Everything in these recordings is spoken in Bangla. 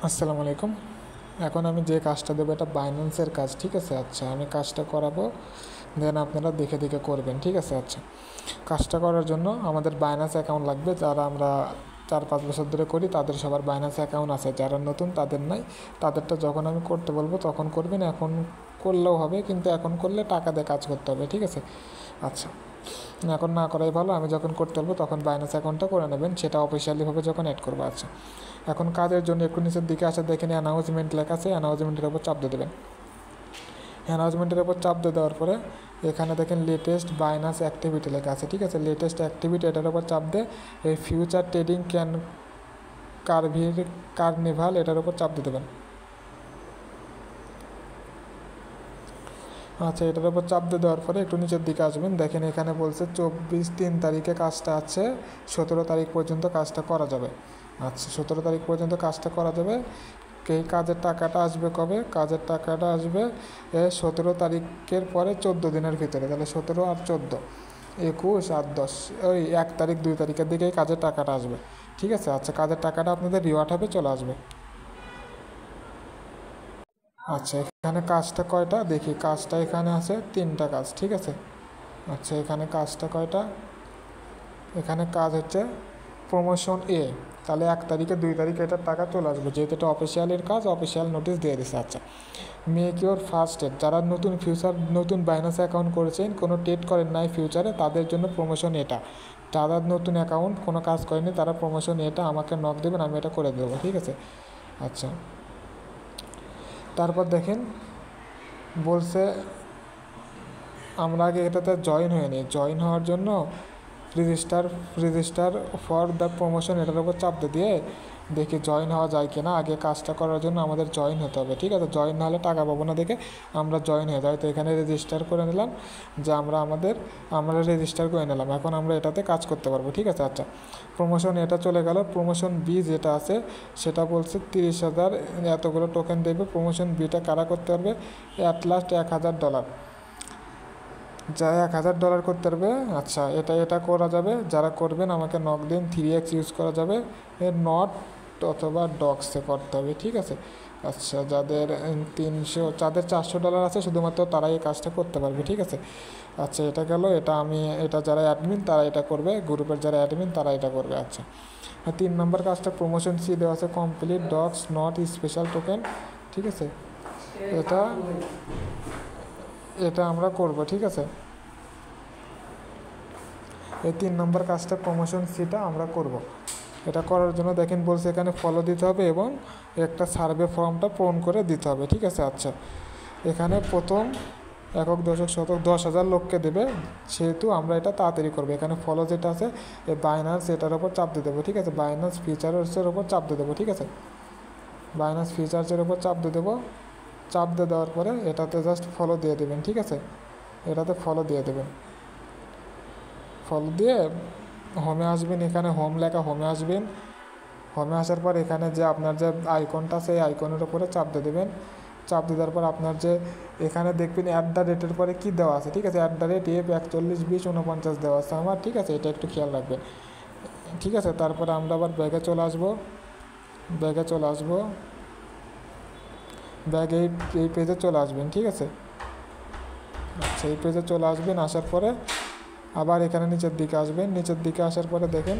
আসসালামু আলাইকুম। এখন আমি যে কাজটা দেবো এটা বাইন্যান্সের কাজ, ঠিক আছে। আচ্ছা, আমি কাজটা করাবো, দেন আপনারা দেখে দেখে করবেন, ঠিক আছে। আচ্ছা, কাজটা করার জন্য আমাদের বাইন্যান্স অ্যাকাউন্ট লাগবে। যারা আমরা 4-5 বছর ধরে করি তাদের সবার বাইন্যান্স অ্যাকাউন্ট আছে, যারা নতুন তাদের নাই। তাদেরটা যখন আমি করতে বলবো তখন করবেন, এখন করলেও হবে, কিন্তু এখন করলে টাকা দিয়ে কাজ করতে হবে, ঠিক আছে। আচ্ছা, এখন না করাই ভালো। আমি যখন করতে বলবো তখন বাইন্যান্স অ্যাকাউন্টটা করে নেবেন, সেটা অফিসিয়ালিভাবে যখন অ্যাড করবো। আচ্ছা, এখন কাজের জন্য একটু নিচের দিকে আসে, দেখেন অ্যানাউন্সমেন্ট লেখা আছে, অ্যানাউন্সমেন্টের উপর চাপ দিয়ে দেবেন। অ্যানাউন্সমেন্টের উপর চাপ দিয়ে দেওয়ার পরে এখানে দেখেন লেটেস্ট বাইন্যান্স অ্যাক্টিভিটি লেখা আছে, ঠিক আছে। লেটেস্ট অ্যাক্টিভিটি এটার উপর চাপ দিয়ে এই ফিউচার ট্রেডিং কার্নিভাল এটার উপর চাপ দিয়ে দেবেন। আচ্ছা, এটার উপর চাপ দিয়ে দেওয়ার পরে একটু নিচের দিকে আসবেন, দেখেন এখানে বলছে 24/3 কাজটা আছে, 17 তারিখ পর্যন্ত কাজটা করা যাবে। আচ্ছা, 17 তারিখ পর্যন্ত কাজটা করা যাবে। এই কাজের টাকাটা আসবে কবে? কাজের টাকাটা আসবে 17 তারিখের পরে 14 দিনের ভিতরে। তাহলে 17 আর 14, 21 আর 10, ওই 1 তারিখ 2 তারিখের দিকে কাজের টাকাটা আসবে, ঠিক আছে। আচ্ছা, কাজের টাকাটা আপনাদের রিওয়ার্ড হবে চলে আসবে। আচ্ছা, এখানে কাজটা কয়টা দেখি। কাজটা এখানে আছে 3টা কাজ, ঠিক আছে। আচ্ছা, এখানে কাজটা কয়টা? এখানে কাজ হচ্ছে প্রমোশন এ। তাহলে 1 তারিখে 2 তারিখে এটার টাকা চলে আসবে, যেহেতু এটা অফিসিয়ালের কাজ, অফিসিয়াল নোটিশ দিয়ে দিচ্ছে। আচ্ছা, মেক ইউর ফার্স্ট ট্রেড। যারা নতুন বাইন্যান্স অ্যাকাউন্ট করেছেন, কোনো ট্রেড করেন নাই ফিউচারে, তাদের জন্য প্রমোশন এটা। যারা নতুন অ্যাকাউন্ট কোনো কাজ করেনি তারা প্রমোশন এটা আমাকে নক দেবেন, আমি এটা করে দেবো, ঠিক আছে। আচ্ছা, তারপর দেখেন বলছে আমরা আগে এটাতে জয়েন হয়ে নিই। জয়েন হওয়ার জন্য রেজিস্টার ফর দ্য প্রমোশন এটার উপর চাপ দিয়ে দেখি জয়েন হওয়া যায় কি না। আগে কাজটা করার জন্য আমাদের জয়েন হতে হবে, ঠিক আছে। জয়েন না হলে টাকা পাবো না, দেখে আমরা জয়েন হয়ে যাই। তো এখানে রেজিস্টার করে নিলাম, যে আমরা রেজিস্টার করে নিলাম। এখন আমরা এটাতে কাজ করতে পারবো, ঠিক আছে। আচ্ছা, প্রমোশন এটা চলে গেল। প্রমোশন বি যেটা আছে সেটা বলছে 30,000 এতগুলো টোকেন দেবে। প্রমোশন বিটা কারা করতে পারবে? অ্যাট লাস্ট $1,000, যা $1,000 করতে পারবে। আচ্ছা, এটা করা যাবে। যারা করবেন আমাকে নক দিন। 3x ইউজ করা যাবে, নট অথবা ডক্সে করতে হবে, ঠিক আছে। আচ্ছা, যাদের $400 আছে শুধুমাত্র তারাই এই কাজটা করতে পারবে, ঠিক আছে। আচ্ছা, এটা গেল। এটা যারা অ্যাডমিন তারা এটা করবে, গ্রুপের যারা অ্যাডমিন তারা এটা করবে। আচ্ছা, 3 নম্বর কাজটা প্রমোশন সি দেওয়া আছে, complete docs not special token, ঠিক আছে। এটা আমরা করব, ঠিক আছে। এই 3 নম্বর কাজটা প্রমোশন সিটা আমরা করব। এটা করার জন্য দেখেন বলছে এখানে ফলো দিতে হবে এবং একটা সার্ভে ফর্মটা পূরণ করে দিতে হবে, ঠিক আছে। আচ্ছা, এখানে প্রথম একক দশক শতক 10,000 লোককে দেবে, সেহেতু আমরা এটা তাড়াতাড়ি করবো। এখানে ফলো যেটা আছে এই বাইন্যান্স এটার ওপর চাপ দিয়ে দেবো, ঠিক আছে। বাইন্যান্স ফিচার্সের ওপর চাপ দিয়ে দেবো, ঠিক আছে। বাইন্যান্স ফিচার্সের ওপর চাপ দিয়ে দেবো। চাপ দিয়ে দেওয়ার পরে এটাতে জাস্ট ফলো দিয়ে দেবেন, ঠিক আছে। এটাতে ফলো দিয়ে দেবেন। ফলো দিয়ে হোমে আসবেন, এখানে হোম লেখা, হোমে আসবেন। হোমে আসার পর এখানে যে আপনার যে আইকনটা আছে এই আইকনের উপরে চাপ দিয়ে দেবেন। চাপ দিয়ে দেওয়ার পর আপনার যে এখানে দেখবেন @, পরে কী দেওয়া আছে, ঠিক আছে। @F412049 দেওয়া আছে আমার, ঠিক আছে। এটা একটু খেয়াল রাখবেন, ঠিক আছে। তারপরে আমরা আবার ব্যাগে চলে আসবো। ব্যাগে এই পেজে চলে আসবেন, ঠিক আছে। আচ্ছা, এই পেজে চলে আসবেন। আসার পরে আবার এখানে নিচের দিকে আসবেন। নিচের দিকে আসার পরে দেখেন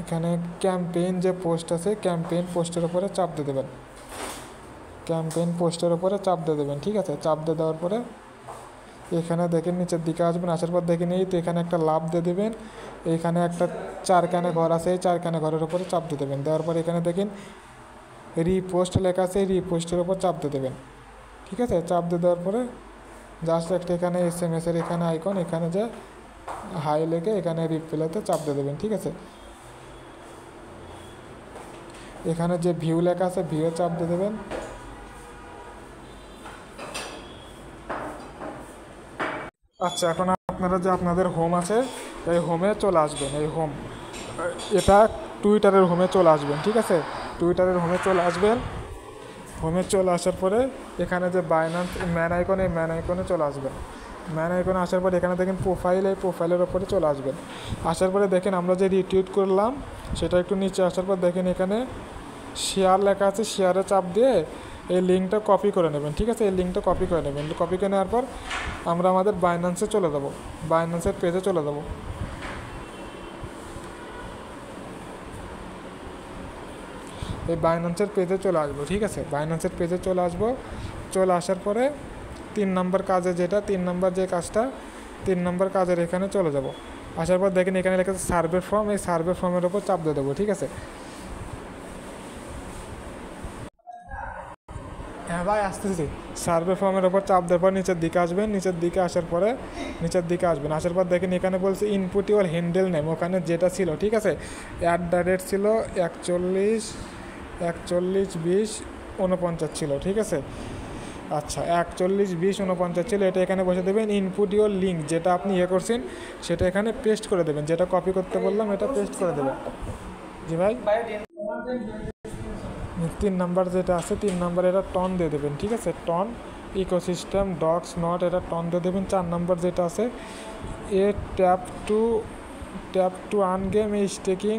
এখানে ক্যাম্পেইন যে পোস্ট আছে, ক্যাম্পেইন পোস্টের উপরে চাপ দিয়ে দেবেন। ক্যাম্পেইন পোস্টের উপরে চাপ দিয়ে দেবেন, ঠিক আছে। চাপ দিয়ে দেওয়ার পরে এখানে দেখেন নিচের দিকে আসবেন। আসার পর দেখেন এই তো এখানে একটা লাভ দিয়ে দেবেন। এখানে একটা 4খানে ঘর আছে, এই 4খানে ঘরের উপরে চাপ দিয়ে দেবেন। দেওয়ার পর এখানে দেখেন রিপোস্ট লেখা আছে, এই রিপোস্টের উপর চাপ দিয়ে দেবেন, ঠিক আছে। চাপ দিয়ে দেওয়ার পরে জাস্ট একটা এখানে SMS এর এখানে আইকন, এখানে যে হাই লেগে এখানে রিপ্লাইতে চাপ দিয়ে দেবেন, ঠিক আছে। এখানে যে ভিউ লেখা আছে ভিউ চাপ দিয়ে দেবেন। আচ্ছা, এখন আপনারা যে আপনাদের হোম আছে এই হোমে চলে আসবেন। এই এটা টুইটারের হোমে চলে আসবেন, ঠিক আছে। টুইটারের হোমে চলে আসবেন। হোমে চলে আসার পরে এখানে যে বাইন্যান্স ম্যান আইকন, এই ম্যান আইকনে চলে আসবেন। ম্যান আইকনে আসার পর এখানে দেখেন প্রোফাইল, এই প্রোফাইলের ওপরে চলে আসবেন। আসার পরে দেখেন আমরা যে রিটুইট করলাম সেটা একটু নিচে আসার পর দেখেন এখানে শেয়ার লেখা আছে, শেয়ারে চাপ দিয়ে এই লিঙ্কটা কপি করে নেবেন। ঠিক আছে, এই লিঙ্কটা কপি করে নেবেন। কপি করে নেওয়ার পর আমরা আমাদের বাইন্যান্সে চলে যাব, বাইন্যান্সের পেজে চলে যাব। এই বাইন্যান্সের পেজে চলে আসবো। ঠিক আছে, বাইন্যান্সের পেজে চলে আসবো। চলে আসার পরে 3 নম্বর কাজে যেটা 3 নম্বর যে কাজটা 3 নম্বর কাজের এখানে চলে যাব। আসার পর দেখেন এখানে লেখা আছে সার্ভে ফর্ম, এই সার্ভে ফর্মের ওপর চাপ দিয়ে দেবো। ঠিক আছে, হ্যাঁ ভাই আসতেছি। সার্ভে ফর্মের ওপর চাপ দেওয়ার পর নিচের দিকে আসবেন। নিচের দিকে আসার পরে আসার পর দেখেন এখানে বলছে ইনপুট ইউর হ্যান্ডেল নেম, ওখানে যেটা ছিল। ঠিক আছে, @ ছিল 41 20 49 ছিল। ঠিক আছে, আচ্ছা 41 20 49 ছিল, এটা এখানে বসে দেবেন। ইনপুট ইউর লিঙ্ক, যেটা আপনি করছেন সেটা এখানে পেস্ট করে দেবেন। যেটা কপি করতে বললাম এটা পেস্ট করে দেবেন। জি ভাই, 3 নাম্বার যেটা আছে 3 নাম্বার এটা টন দিয়ে দেবেন। ঠিক আছে, টন ইকোসিস্টেম ডক্স নট এটা টন দিয়ে দেবেন। 4 নাম্বার যেটা আছে এ ট্যাপ টু আনগেম এই স্টেকিং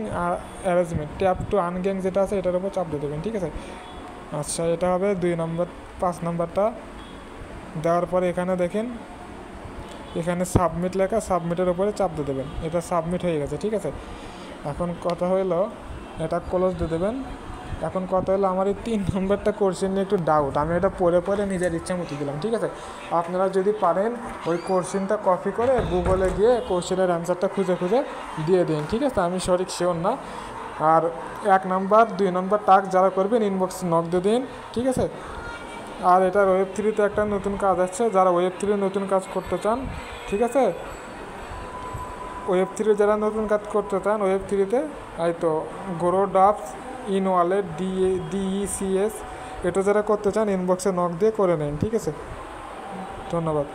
অ্যারেঞ্জমেন্ট, ট্যাপ টু আনগেম যেটা আছে এটার উপর চাপ দিয়ে দেবেন। ঠিক আছে, আচ্ছা এটা হবে 2 নম্বর। 5 নাম্বারটা দেওয়ার পরে এখানে দেখেন এখানে সাবমিট লেখা, সাবমিটের উপরে চাপ দিয়ে দেবেন। এটা সাবমিট হয়ে গেছে। ঠিক আছে, এখন কথা হলো এটা ক্লোজ দিয়ে দেবেন। এখন কথা হলো আমার এই 3 নম্বরটা কোশ্চেন নিয়ে একটু ডাউট, আমি এটা পড়ে নিজের ইচ্ছা মতো দিলাম। ঠিক আছে, আপনারা যদি পারেন ওই কোশ্চেনটা কপি করে গুগলে গিয়ে কোশ্চেনের অ্যান্সারটা খুঁজে দিয়ে দিন। ঠিক আছে, আমি সঠিক শিওর না। আর 1 নাম্বার 2 নম্বর টাস্ক যারা করবেন ইনবক্সে নক দিয়ে দিন। ঠিক আছে, আর এটার ওয়েব3তে একটা নতুন কাজ আছে, যারা ওয়েব3 নতুন কাজ করতে চান। ঠিক আছে, ওয়েব3 যারা নতুন কাজ করতে চান ওয়েব3তে এই তো গ্রো ডাপস ইন ওয়ালেট DECS এটা যারা করতে চান ইনবক্সে নক দিয়ে করে নিন। ঠিক আছে, ধন্যবাদ।